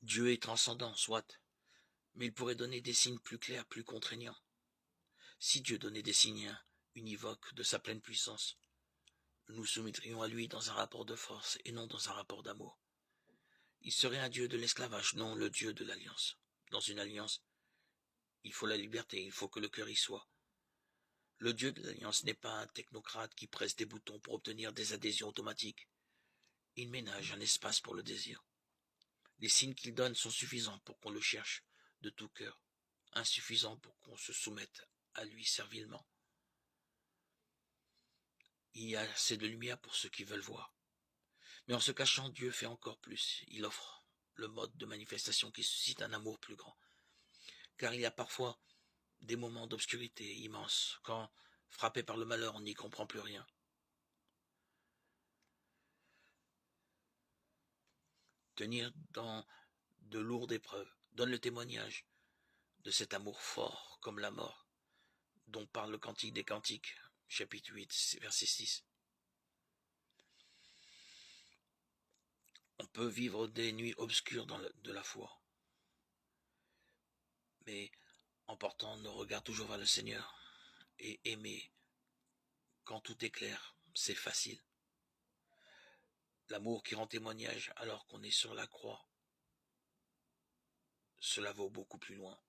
Dieu est transcendant, soit, mais il pourrait donner des signes plus clairs, plus contraignants. Si Dieu donnait des signes univoques de sa pleine puissance, nous nous soumettrions à lui dans un rapport de force et non dans un rapport d'amour. Il serait un Dieu de l'esclavage, non le Dieu de l'alliance. Dans une alliance, il faut la liberté, il faut que le cœur y soit. Le Dieu de l'alliance n'est pas un technocrate qui presse des boutons pour obtenir des adhésions automatiques. Il ménage un espace pour le désir. Les signes qu'il donne sont suffisants pour qu'on le cherche de tout cœur, insuffisants pour qu'on se soumette à lui servilement. Il y a assez de lumière pour ceux qui veulent voir. Mais en se cachant, Dieu fait encore plus. Il offre le mode de manifestation qui suscite un amour plus grand. Car il y a parfois des moments d'obscurité immense, quand, frappé par le malheur, on n'y comprend plus rien. Tenir dans de lourdes épreuves donne le témoignage de cet amour fort comme la mort, dont parle le Cantique des Cantiques, chapitre 8, verset 6. On peut vivre des nuits obscures de la foi, mais en portant nos regards toujours vers le Seigneur et aimer quand tout est clair, c'est facile. L'amour qui rend témoignage alors qu'on est sur la croix, cela vaut beaucoup plus loin.